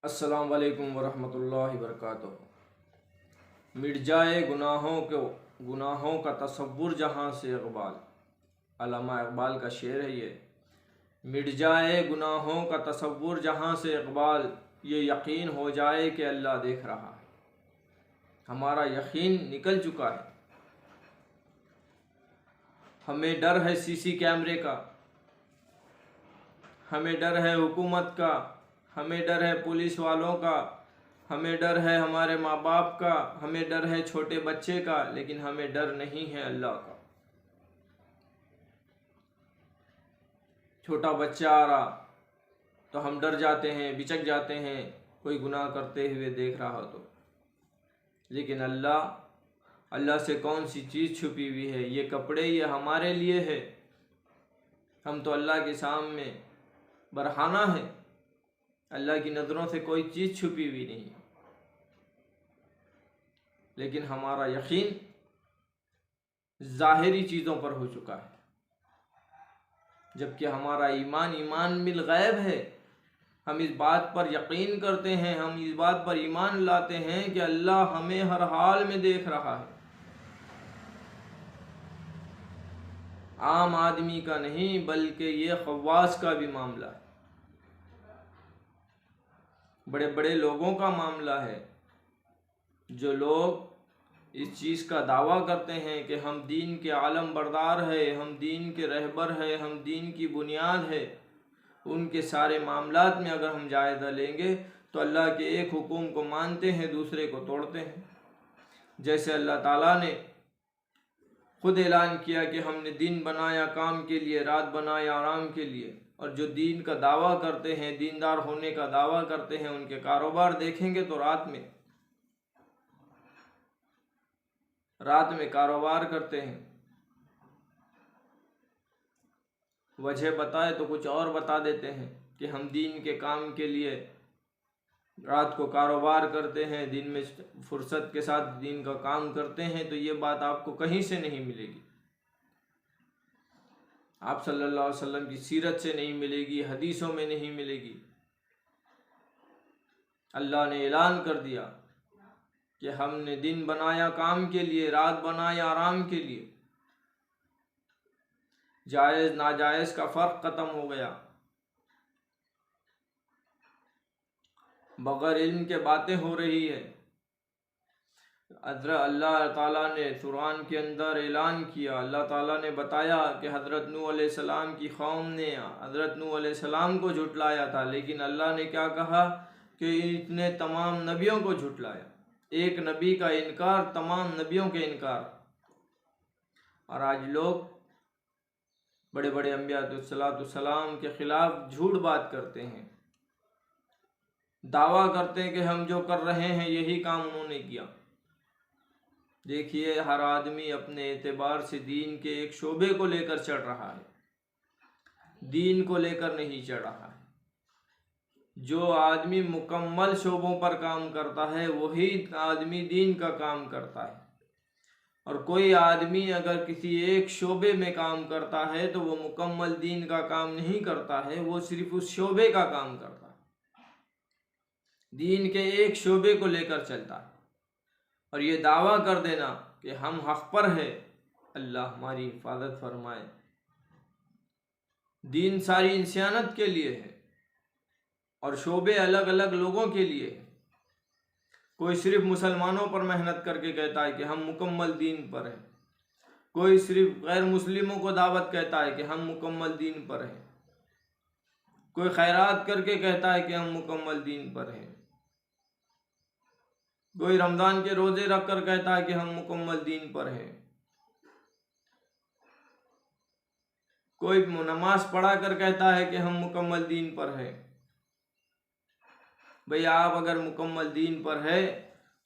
अस्सलाम वालेकुम वरहमतुल्लाहि वबरकातुहू। मिट जाए गुनाहों का तसव्वुर जहाँ से इक़बाल। अल्लामा इक़बाल का शेर है ये। मिट जाए गुनाहों का तसव्वुर जहाँ से इक़बाल, ये यकीन हो जाए कि अल्लाह देख रहा है। हमारा यकीन निकल चुका है। हमें डर है सीसी कैमरे का, हमें डर है हुकूमत का, हमें डर है पुलिस वालों का, हमें डर है हमारे माँ बाप का, हमें डर है छोटे बच्चे का, लेकिन हमें डर नहीं है अल्लाह का। छोटा बच्चा आ रहा तो हम डर जाते हैं, बिचक जाते हैं, कोई गुनाह करते हुए देख रहा हो तो। लेकिन अल्लाह से कौन सी चीज़ छुपी हुई है? ये कपड़े ये हमारे लिए है। हम तो अल्लाह के सामने बरहाना है। अल्लाह की नज़रों से कोई चीज़ छुपी हुई नहीं है। लेकिन हमारा यकीन ज़ाहिरी चीज़ों पर हो चुका है, जबकि हमारा ईमान बिल गैब है। हम इस बात पर यकीन करते हैं, हम इस बात पर ईमान लाते हैं कि अल्लाह हमें हर हाल में देख रहा है। आम आदमी का नहीं, बल्कि ये खवास का भी मामला है। बड़े बड़े लोगों का मामला है, जो लोग इस चीज़ का दावा करते हैं कि हम दीन के आलम बरदार है, हम दीन के रहबर है, हम दीन की बुनियाद है। उनके सारे मामलात में अगर हम जायज़ा लेंगे तो अल्लाह के एक हुक्म को मानते हैं, दूसरे को तोड़ते हैं। जैसे अल्लाह ताला ने खुद ऐलान किया कि हमने दिन बनाया काम के लिए, रात बनाया आराम के लिए। और जो दीन का दावा करते हैं, दीनदार होने का दावा करते हैं, उनके कारोबार देखेंगे तो रात में कारोबार करते हैं। वजह बताए तो कुछ और बता देते हैं कि हम दीन के काम के लिए रात को कारोबार करते हैं, दिन में फुर्सत के साथ दीन का काम करते हैं। तो ये बात आपको कहीं से नहीं मिलेगी, आप सल्लल्लाहु अलैहि वसल्लम की सीरत से नहीं मिलेगी, हदीसों में नहीं मिलेगी। अल्लाह ने ऐलान कर दिया कि हमने दिन बनाया काम के लिए, रात बनाया आराम के लिए। जायज़ नाजायज़ का फ़र्क ख़त्म हो गया। बग़ैर इल्म के बातें हो रही है। अल्लाह ताला ने कुरान के अंदर ऐलान किया, अल्लाह ताला ने बताया कि हज़रत नूह अलैहिस्सलाम की कौम ने हज़रत नूह अलैहिस्सलाम को झुटलाया था। लेकिन अल्लाह ने क्या कहा कि इतने तमाम नबियों को झुटलाया। एक नबी का इनकार, तमाम नबियों के इनकार। और आज लोग बड़े बड़े अंबियातुस्सलाम के ख़िलाफ़ झूठ बात करते हैं, दावा करते हैं कि हम जो कर रहे हैं यही काम उन्होंने किया। देखिए, हर आदमी अपने एतबार से दीन के एक शोबे को लेकर चढ़ रहा है, दीन को लेकर नहीं चढ़ रहा है। जो आदमी मुकम्मल शोबों पर काम करता है वही आदमी दीन का काम करता है। और कोई आदमी अगर किसी एक शोबे में काम करता है तो वो मुकम्मल दीन का काम नहीं करता है, वो सिर्फ उस शोबे का काम करता है, दीन के एक शोबे को लेकर चलता है। और ये दावा कर देना कि हम हक़ पर है, अल्लाह हमारी हिफाजत फरमाए। दीन सारी इंसानियत के लिए है और शोबे अलग अलग लोगों के लिए है। कोई सिर्फ मुसलमानों पर मेहनत करके कहता है कि हम मुकम्मल दीन पर हैं, कोई सिर्फ गैर मुस्लिमों को दावत कहता है कि हम मुकम्मल दीन पर हैं, कोई खैरात करके कहता है कि हम मुकम्मल दीन पर हैं, कोई रमज़ान के रोज़े रख कर कहता है कि हम मुकम्मल दीन पर हैं, कोई नमाज पढ़ा कर कहता है कि हम मुकम्मल दीन पर हैं। भाई, आप अगर मुकम्मल दीन पर है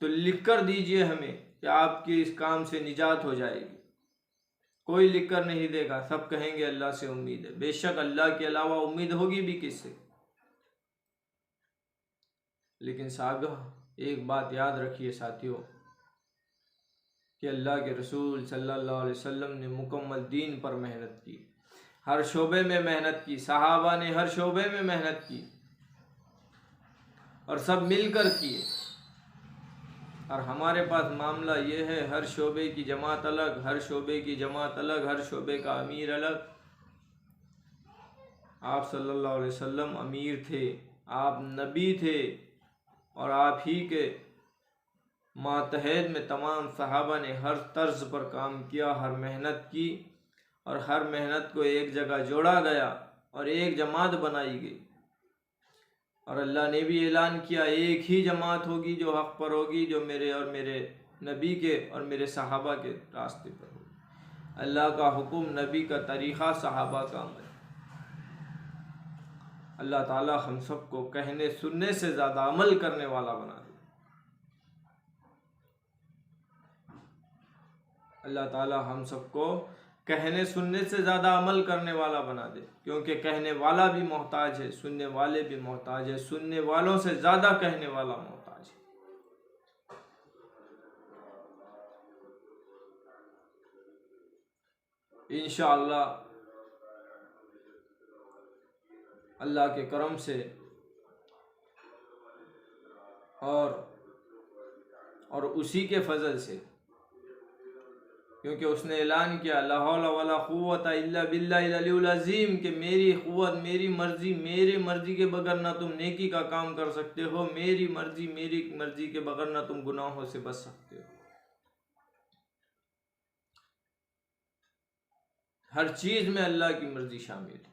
तो लिख कर दीजिए हमें कि आपकी इस काम से निजात हो जाएगी। कोई लिख कर नहीं देगा, सब कहेंगे अल्लाह से उम्मीद है। बेशक अल्लाह के अलावा उम्मीद होगी भी किससे। लेकिन साहब, एक बात याद रखिए साथियों, कि अल्लाह के रसूल सल्लल्लाहु अलैहि वसल्लम ने मुकम्मल दीन पर मेहनत की, हर शोबे में मेहनत की। सहाबा ने हर शोबे में मेहनत की। और सब मिलकर किए। और हमारे पास मामला ये है, हर शोबे की जमात अलग, हर शोबे की जमात अलग, हर शोबे का अमीर अलग। आप सल्लल्लाहु अलैहि वसल्लम अमीर थे, आप नबी थे, और आप ही के मातहत में तमाम सहाबा ने हर तर्ज पर काम किया, हर मेहनत की, और हर मेहनत को एक जगह जोड़ा गया और एक जमात बनाई गई। और अल्लाह ने भी ऐलान किया, एक ही जमात होगी जो हक़ पर होगी, जो मेरे और मेरे नबी के और मेरे सहाबा के रास्ते पर होगी। अल्लाह का हुक्म, नबी का तरीक़ा, सहाबा का अमल। अल्लाह ताला हम सबको कहने सुनने से ज़्यादा अमल करने वाला बना दे। अल्लाह ताला हम सबको कहने सुनने से ज़्यादा अमल करने वाला बना दे, क्योंकि कहने वाला भी मोहताज है, सुनने वाले भी मोहताज है, सुनने वालों से ज़्यादा कहने वाला मोहताज है। इंशाअल्लाह अल्लाह के करम से और उसी के फजल से, क्योंकि उसने ऐलान किया, ला हौला वला कुव्वता इल्ला बिल्लाहिल अलीयुल अज़ीम, कि मेरी क़ुव्वत, मेरी मर्ज़ी, मेरी मर्ज़ी के बगैर ना तुम नेकी का काम कर सकते हो, मेरी मर्ज़ी के बगैर ना तुम गुनाहों से बच सकते हो। हर चीज़ में अल्लाह की मर्ज़ी शामिल है।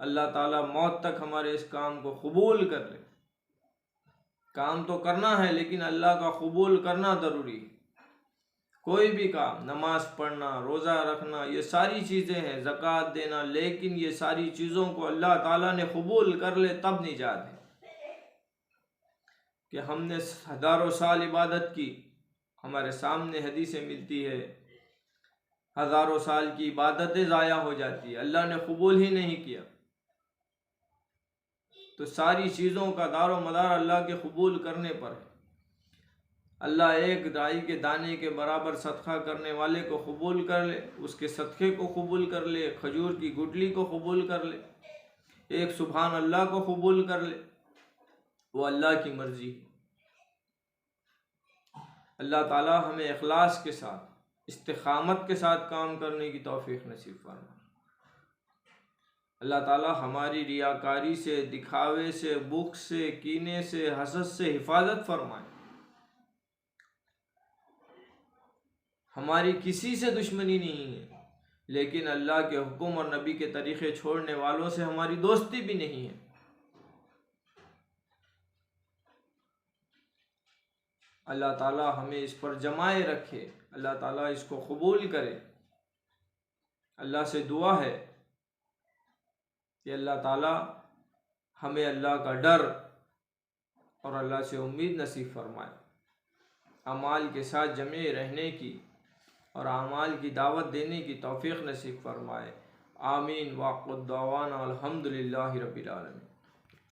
अल्लाह ताला मौत तक हमारे इस काम को कबूल कर ले। काम तो करना है, लेकिन अल्लाह का कबूल करना ज़रूरी है। कोई भी काम, नमाज पढ़ना, रोज़ा रखना, ये सारी चीज़ें हैं, ज़कात देना, लेकिन ये सारी चीज़ों को अल्लाह ताला ने कबूल कर ले तब निजात है। कि हमने हज़ारों साल इबादत की, हमारे सामने हदीसें मिलती है, हज़ारों साल की इबादतें ज़ाया हो जाती है, अल्लाह ने कबूल ही नहीं किया। तो सारी चीज़ों का दारो मदार अल्लाह के कबूल करने पर है। अल्लाह एक राई के दाने के बराबर सदका करने वाले को कबूल कर ले, उसके सदक़े को कबूल कर ले, खजूर की गुठली को कबूल कर ले, एक सुभान अल्लाह को कबूल कर ले, वो अल्लाह की मर्ज़ी है। अल्लाह ताला हमें इखलास के साथ, इस्तिक़ामत के साथ काम करने की तौफ़ीक़ नसीब फरमाए। अल्लाह ताला हमारी रियाकारी से, दिखावे से, बुग़्ज़ से, कीने से, हसद से हिफाजत फरमाए। हमारी किसी से दुश्मनी नहीं है, लेकिन अल्लाह के हुक्म और नबी के तरीक़े छोड़ने वालों से हमारी दोस्ती भी नहीं है। अल्लाह ताला हमें इस पर जमाए रखे, अल्लाह ताला इसको कबूल करे। अल्लाह से दुआ है कि अल्लाह ताला हमें अल्लाह का डर और अल्लाह से उम्मीद नसीब फरमाए, अमाल के साथ जमे रहने की और अमाल की दावत देने की तौफ़ीक़ नसीब फरमाए। आमीन। वाक़िद दावाना अल्हम्दुलिल्लाहि रब्बिल आलमीन।